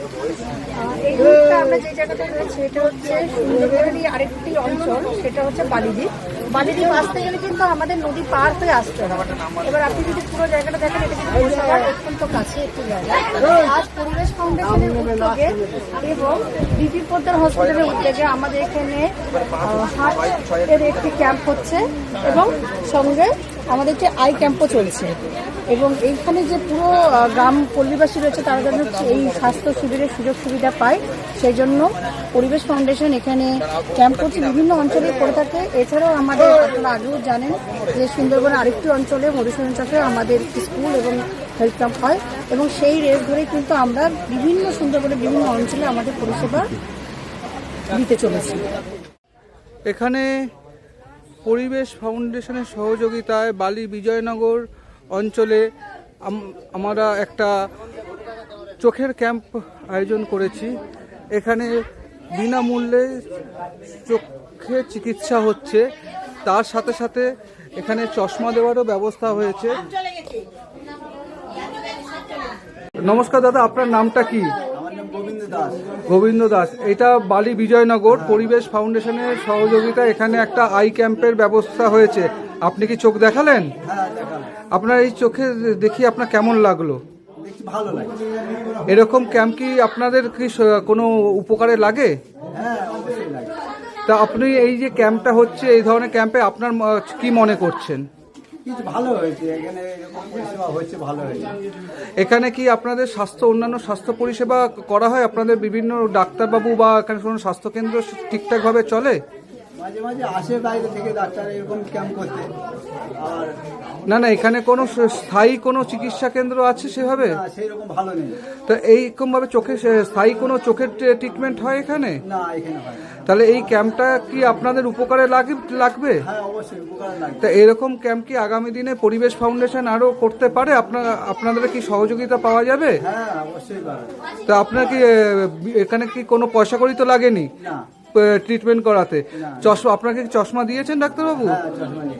এই মুহূর্তে আমরা যে জায়গাটা রয়েছে এটা হচ্ছে সুন্দরবনেরই আরেকটি অঞ্চল, সেটা হচ্ছে বালিদ্বীপ। বালিদ্বীপ আসতে গেলে কিন্তু আমাদের নদী পার হয়ে আসতে হবে। এবার আপনি যদি পুরো জায়গাটা দেখেন, এটা কিন্তু গোসাবার অত্যন্ত কাছে একটি জায়গা। আজ পরিবেশ ফাউন্ডেশনের উদ্যোগে এবং বিপি পোদ্দার হসপিটালের উদ্যোগে আমাদের এখানে হার্টের একটি ক্যাম্প হচ্ছে এবং সঙ্গে আমাদের একটি আই ক্যাম্পও চলছে। এবং এইখানে যে পুরো গ্রাম পল্লীবাসী রয়েছে তারা যেন এই স্বাস্থ্য শিবিরের সুযোগ সুবিধা পায়, সেই জন্য পরিবেশ ফাউন্ডেশন এখানে ক্যাম্প করছে, বিভিন্ন অঞ্চলে করে থাকে। এছাড়াও আমাদের, আপনারা আগেও জানেন যে সুন্দরবনের আরেকটি অঞ্চলে মধুসূদন চকে আমাদের স্কুল এবং হেলথ ক্যাম্প হয় এবং সেই রেস ধরে কিন্তু আমরা বিভিন্ন সুন্দরবনের বিভিন্ন অঞ্চলে আমাদের পরিষেবা দিতে চলেছি। এখানে পরিবেশ ফাউন্ডেশনের সহযোগিতায় বালি বিজয়নগর অঞ্চলে আমরা একটা চোখের ক্যাম্প আয়োজন করেছি। এখানে বিনামূল্যে চোখে চিকিৎসা হচ্ছে, তার সাথে সাথে এখানে চশমা দেওয়ারও ব্যবস্থা হয়েছে। নমস্কার দাদা, আপনার নামটা কি? গোবিন্দ দাস। এটা বালি বিজয়নগর পরিবেশ ফাউন্ডেশনের সহযোগিতা এখানে একটা আই ক্যাম্পের ব্যবস্থা হয়েছে। আপনি কি চোখ দেখালেন? আপনার এই চোখে দেখি আপনার কেমন লাগলো? ভালো লাগে। এরকম ক্যাম্প কি আপনাদের কি কোনো উপকারে লাগে? তা আপনি এই যে ক্যাম্পটা হচ্ছে, এই ধরনের ক্যাম্পে আপনার কি মনে করছেন? ভালো হয়েছে, এখানে এরকম পরিষেবা হয়েছে, ভালো হয়েছে। এখানে কি আপনাদের অন্যান্য স্বাস্থ্য পরিষেবা করা হয়? আপনাদের বিভিন্ন ডাক্তারবাবু বা এখানে কোনো স্বাস্থ্যকেন্দ্র ঠিকঠাকভাবে চলে? মাঝে মাঝে আসে বাইরে থেকে ডাক্তার এরকম ক্যাম্প করতে। আর না, এখানে কোনো স্থায়ী কোনো চিকিৎসা কেন্দ্র আছে সেভাবে? সেইরকম ভালো নেই। তো এইরকম ভাবে স্থায়ী কোনো চোখের ট্রিটমেন্ট হয় এখানে? না, এখানে হয়। তাহলে এই ক্যাম্পটা কি আপনাদের উপকারে লাগবে? হ্যাঁ, অবশ্যই উপকারে লাগবে। তা এরকম ক্যাম্প কি আগামী দিনে পরিবেশ ফাউন্ডেশন আরো করতে পারে? আপনাদের কি সহযোগিতা পাওয়া যাবে? হ্যাঁ, অবশ্যই পারে। তা আপনার কি এখানে কি কোনো পয়সা কড়ি তো লাগেনি না, ট্রিটমেন্ট করাতে? আপনাকে চশমা দিয়েছেন ডাক্তারবাবু?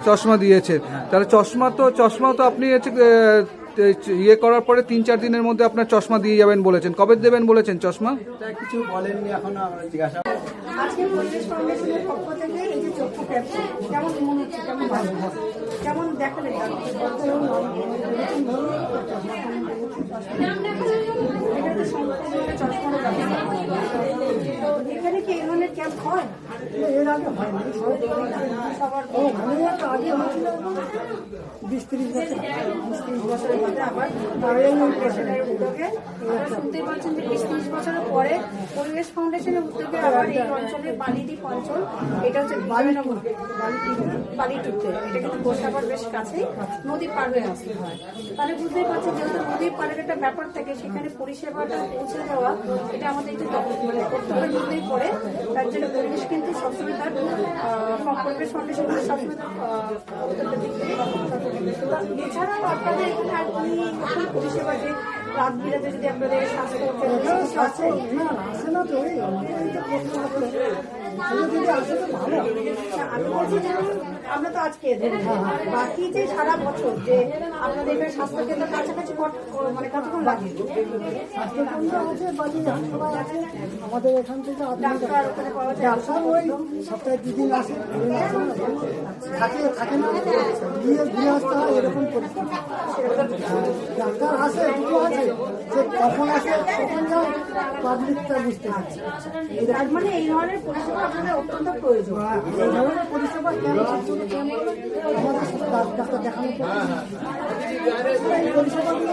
চশমা দিয়েছেন। তাহলে চশমা তো আপনি ইয়ে করার পরে 3-4 দিনের মধ্যে আপনার চশমা দিয়ে যাবেন বলেছেন। কবে দেবেন বলেছেন চশমা? কিছু বলেননি, এখন আমরা জিজ্ঞাসা। আজকে পরিবেশ ফাউন্ডেশনের পক্ষ থেকে এই যে চক্ষু ক্যাম্প, কেমন মনে হচ্ছে, কেমন ভালো, কেমন দেখালেন? এখানে কি এই ধরনের ক্যাম্প হয়? এর আগে হয় না, সবার আগে হয়েছিল 20-30 বছরের মধ্যে। আবার ফাউন্ডেশনের উদ্যোগে শুনতে পাচ্ছেন যে 20-30 বছরের পরে পরিবেশ ফাউন্ডেশনের উদ্যোগে আবার এই অঞ্চলে বালিদ্বীপ অঞ্চল, এটা হচ্ছে বিজয়নগর বালিদ্বীপে, এটা কিন্তু গোসাবার বেশ কাছেই, নদী পার হয়ে আসতে হয়। তাহলে বুঝতেই পারছেন, যেহেতু নদীর পাড়ের একটা ব্যাপার থাকে, সেখানে পরিষেবাটা পৌঁছে দেওয়া এটা আমাদের একটু কর্তব্যের মধ্যেই পড়ে। তার জন্য পরিবেশ কিন্তু সবসময় তার পরিবেশ ফাউন্ডেশন সবসময় এছাড়াও আপনাদের এখানে আর কি পরিষেবা, যে রাত বিরাতে যদি আপনাদের স্বাস্থ্য আছে? না, আসে না তো, আমি বলছি যে আমরা তো আজকে বাকি যে সারা বছর যে আপনাদের এখানে স্বাস্থ্যকেন্দ্র কাছাকাছি মানে কতক্ষণ লাগে? স্বাস্থ্যকেন্দ্র আছে, বাকি হাসপাতাল আছে আমাদের এখান থেকে। ডাক্তার ওখানে পাওয়া যায়? ডাক্তার ওই সপ্তাহে 2 দিন আসে, থাকে না, ঘুরে আসতে হয়, এরকম পরিস্থিতি। ডাক্তার আসে, দুটো আছে, যে কখন আসে কখন যায় পাবলিকটা বুঝতে পারছে। তার মানে এই ধরনের পরিষেবা আপনাদের অত্যন্ত প্রয়োজন। এই ধরনের পরিষেবা আমাদের ডাক্তার দেখানোর পর এই পরিষেবাগুলো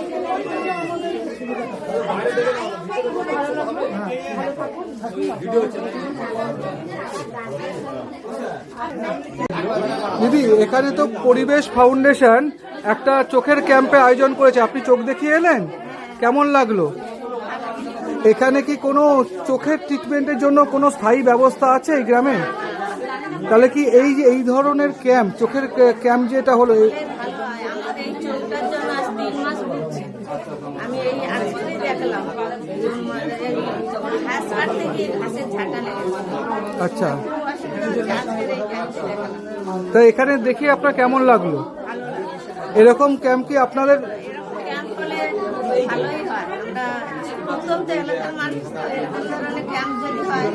আমাদের দিদি, এখানে তো পরিবেশ ফাউন্ডেশন একটা চোখের ক্যাম্পে আয়োজন করেছে, আপনি চোখ দেখিয়ে এলেন, কেমন লাগলো? এখানে কি কোনো চোখের ট্রিটমেন্টের জন্য কোনো স্থায়ী ব্যবস্থা আছে এই গ্রামে? তাহলে কি এই ধরনের ক্যাম্প, চোখের ক্যাম্প যেটা হলো, আমি এই আজকেই দেখলাম আচ্ছা, তা এখানে দেখি আপনার কেমন লাগলো? এরকম ক্যাম্প কি আপনাদের? ক্যাম্প হলে ভালোই হয়। আমরা প্রত্যন্ত এলাকার মানুষ তো এরকম ধরনের ক্যাম্প যদি হয়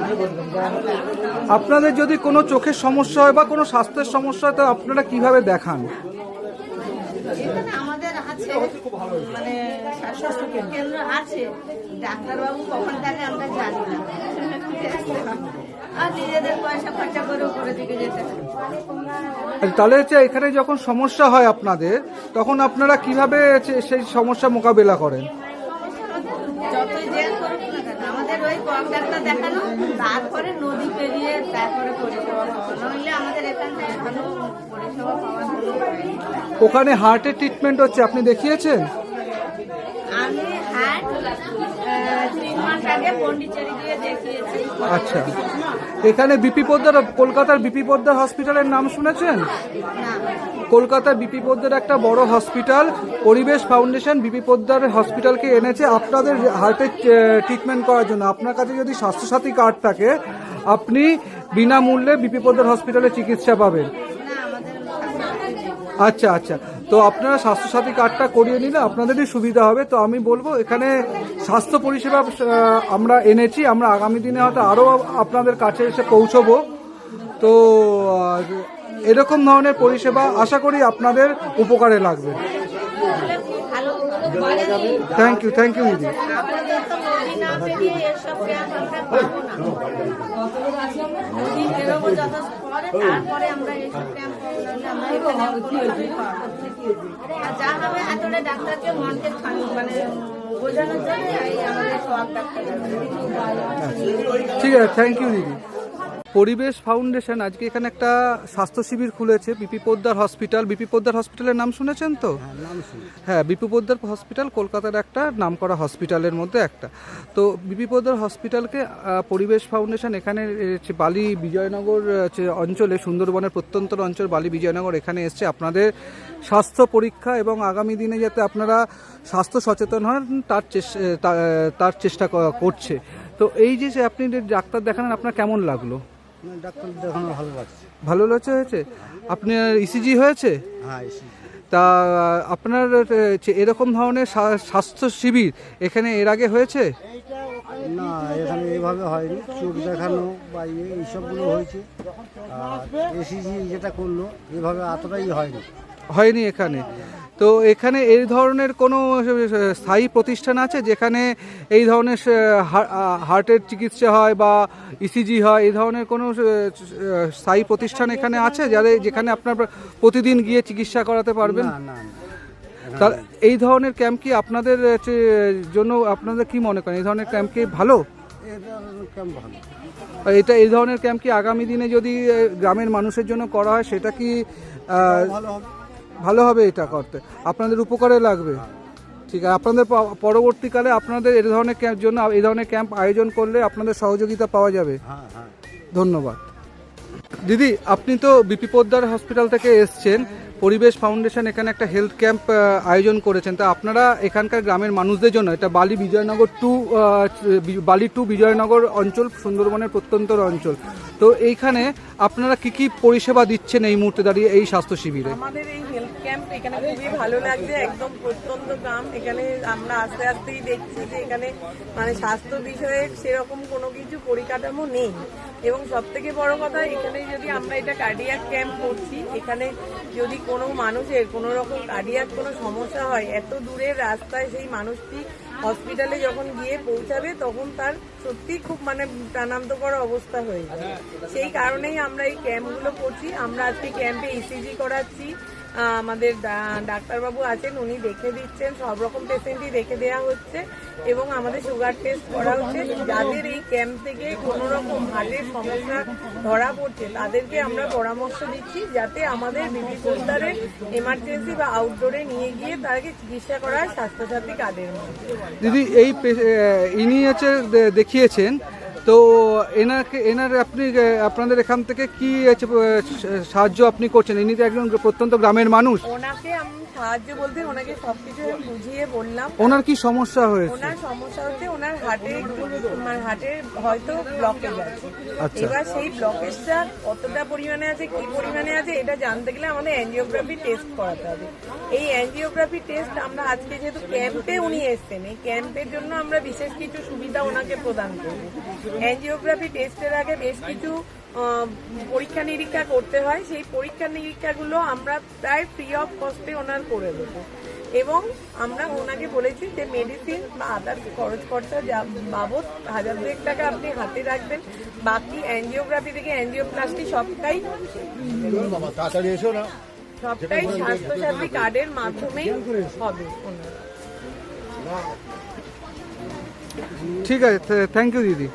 আপনাদের যদি কোনো চোখের সমস্যা হয় বা কোনো স্বাস্থ্যের সমস্যা হয় তো আপনারা কিভাবে দেখান? এখানে আমাদের আছে মানে স্বাস্থ্য কেন্দ্র আছে, ডাক্তারবাবু কখন থাকে আমরা জানি না, আর নিজেদের পয়সা খরচা করেও করে দিকে যেতে হয়। তাহলে হচ্ছে এখানে যখন সমস্যা হয় আপনাদের তখন আপনারা কিভাবে সেই সমস্যা মোকাবেলা করেন? যতই জেল করুক না কেন আমাদের ওই কক ডাক্তার দেখানো, তারপরে নদী পেরিয়ে তারপরে পরিষেবা পাওয়া, নইলে আমাদের এখান থেকে ভালো পরিষেবা পাওয়া যায়। ওখানে হার্টের ট্রিটমেন্ট হচ্ছে, আপনি দেখিয়েছেন? আমি হার্ট 3 মাস আগে পন্ডিচেরি গিয়ে দেখিয়েছি। আচ্ছা, এখানে বিপি পোদ্দার, কলকাতার বিপি পোদ্দার হসপিটালের নাম শুনেছেন? না, কলকাতার বিপি পোদ্দার একটা বড় হসপিটাল, পরিবেশ ফাউন্ডেশন বিপি পোদ্দার হসপিটালকে এনেছে আপনাদের হার্টের ট্রিটমেন্ট করার জন্য। আপনার কাছে যদি স্বাস্থ্যসাথী কার্ড থাকে আপনি বিনামূল্যে বিপি পোদ্দার হসপিটালে চিকিৎসা পাবেন। না আমাদের আচ্ছা আচ্ছা, তো আপনারা স্বাস্থ্যসাথী কার্ডটা করিয়ে নিলে আপনাদেরই সুবিধা হবে। তো আমি বলবো এখানে স্বাস্থ্য পরিষেবা আমরা এনেছি, আমরা আগামী দিনে হয়তো আরও আপনাদের কাছে এসে পৌঁছবো। তো এরকম ধরনের পরিষেবা আশা করি আপনাদের উপকারে লাগবে। ভালো থ্যাংক ইউ দিদি। আমাদের তো নদী না পেরিয়ে এসব ক্যাম্প আমরা পাবো না, নদী পেরোবো যত পরে তারপরে আমরা এইসব ক্যাম্প আমরা এখানে কোনোভাবেই পাবো না। আর যা হবে হাতড়ে ডাক্তারকে মনকে মানে বোঝানোর জন্য এই আমাদের সব ডাক্তার। ঠিক আছে, থ্যাংক ইউ দিদি। পরিবেশ ফাউন্ডেশন আজকে এখানে একটা স্বাস্থ্য শিবির খুলেছে BP Poddar hospital. BP Poddar হসপিটালের নাম শুনেছেন তো? হ্যাঁ, বিপি পোদ্দার হসপিটাল কলকাতার একটা নামকরা হসপিটালের মধ্যে একটা। তো বিপি পোদ্দার হসপিটালকে পরিবেশ ফাউন্ডেশন এখানে বালি বিজয়নগর অঞ্চলে, সুন্দরবনের প্রত্যন্ত অঞ্চল বালি বিজয়নগর, এখানে এসছে আপনাদের স্বাস্থ্য পরীক্ষা এবং আগামী দিনে যাতে আপনারা স্বাস্থ্য সচেতন হন তার চেষ্টা করছে। তো এই যে আপনি ডাক্তার দেখালেন, আপনার কেমন লাগলো? ডাক্তার দেখানো ভালো লাগছে। ভালো হয়েছে? আপনার ইসিজি হয়েছে? হ্যাঁ, তা আপনার এরকম ধরনের স্বাস্থ্য শিবির এখানে এর আগে হয়েছে? না, এখানে এইভাবে হয়নি। চোখ দেখানো বা এইসবগুলো হয়েছে, আর এসিজি যেটা করলো এভাবে এতটাই হয়নি এখানে। তো এখানে এই ধরনের কোনো স্থায়ী প্রতিষ্ঠান আছে যেখানে এই ধরনের হার্টের চিকিৎসা হয় বা ইসিজি হয়, এই ধরনের কোনো স্থায়ী প্রতিষ্ঠান এখানে আছে যেখানে আপনার প্রতিদিন গিয়ে চিকিৎসা করাতে পারবেন? না। তাহলে এই ধরনের ক্যাম্প কি আপনাদের জন্য আপনাদের কি মনে করেন, এই ধরনের ক্যাম্প কি ভালো? এই ধরনের ক্যাম্প কি আগামী দিনে যদি গ্রামের মানুষের জন্য করা হয় সেটা কি ভালো হবে? এটা করতে আপনাদের উপকারে লাগবে। ঠিক আছে, আপনাদের পরবর্তীকালে আপনাদের এই ধরনের ক্যাম্প আয়োজন করলে আপনাদের সহযোগিতা পাওয়া যাবে। ধন্যবাদ দিদি। আপনি তো বিপি পোদ্দার হসপিটাল থেকে এসছেন, পরিবেশ ফাউন্ডেশন এখানে একটা হেলথ ক্যাম্প আয়োজন করেছেন। তা আপনারা এখানকার গ্রামের মানুষদের জন্য, এটা বালি টু বিজয়নগর অঞ্চল, সুন্দরবনের প্রত্যন্ত অঞ্চল, তো এইখানে আপনারা কি পরিষেবা দিচ্ছেন এই মুহূর্তে দাঁড়িয়ে এই স্বাস্থ্য শিবিরে? আমাদের এই হেলথ ক্যাম্প এখানে খুবই ভালো লাগছে। একদম প্রত্যন্ত গ্রাম, এখানে আমরা আস্তে আস্তেই দেখছি যে এখানে মানে স্বাস্থ্য বিষয়ে সেরকম কোনো কিছু পরিকাঠামো নেই। এবং সব থেকে বড় কথা, এখানে যদি আমরা এটা কার্ডিয়াক ক্যাম্প করছি, এখানে যদি কোনো মানুষের কোনো রকম কার্ডিয়াক কোনো সমস্যা হয়, এত দূরের রাস্তায় সেই মানুষটি হসপিটালে যখন গিয়ে পৌঁছাবে তখন তার সত্যি খুব মানে প্রাণান্তকর অবস্থা হয়ে যায়। সেই কারণেই আমরা এই ক্যাম্পগুলো করছি। আমরা আজকে ক্যাম্পে ইসিজি করাচ্ছি, আমাদের ডাক্তারবাবু আছেন, উনি দেখে দিচ্ছেন, সব রকম পেশেন্টই দেখে দেওয়া হচ্ছে এবং আমাদের সুগার টেস্ট করা হচ্ছে। যাদের এই ক্যাম্প থেকে কোনো রকম হার্টের সমস্যা ধরা পড়ছে তাদেরকে আমরা পরামর্শ দিচ্ছি যাতে আমাদের বিপি পোদ্দারের এমার্জেন্সি বা আউটডোরে নিয়ে গিয়ে তাকে চিকিৎসা করা হয় স্বাস্থ্যসাথী কার্ডের মধ্যে। দিদি, ইনি দেখিয়েছেন, তো এনার আপনি আপনাদের এখান থেকে কি সাহায্য আপনি করছেন? ইনি তো একজন প্রত্যন্ত গ্রামের মানুষ। ওনাকে আমি সাহায্য বলতে ওনাকে সবকিছু বুঝিয়ে বললাম। ওনার কি সমস্যা হয়েছে? ওনার সমস্যা হচ্ছে ওনার হার্টে হয়তো ব্লকেজ আছে। আচ্ছা। এবার সেই ব্লকেজটা কতটা পরিমাণে আছে, কি পরিমাণে আছে, এটা জানতে গেলে আমাদের অ্যাঞ্জিওগ্রাফি টেস্ট করাতে হবে। এই অ্যাঞ্জিওগ্রাফি টেস্ট আমরা আজকে যেহেতু ক্যাম্পে উনি এসছেন, এই ক্যাম্পের জন্য আমরা বিশেষ কিছু সুবিধা ওনাকে প্রদান করব। অ্যাঞ্জিওগ্রাফি টেস্টের আগে বেশ কিছু পরীক্ষা নিরীক্ষা করতে হয়। সেই পরীক্ষা নিরীক্ষাগুলো আমরা প্রায় ফ্রি অফ কস্টে ওনার করে দেবো। এবং আমরা ওনাকে বলেছি যে মেডিসিন বা আদার খরচ খরচা যা বাবদ 1000 টাকা আপনি হাতে রাখবেন, বাকি অ্যাঞ্জিওগ্রাফি থেকে অ্যাঞ্জিওপ্লাস্টি সবটাই স্বাস্থ্যসাথী কার্ডের মাধ্যমেই হবে ওনার। ঠিক আছে, থ্যাংক ইউ দিদি।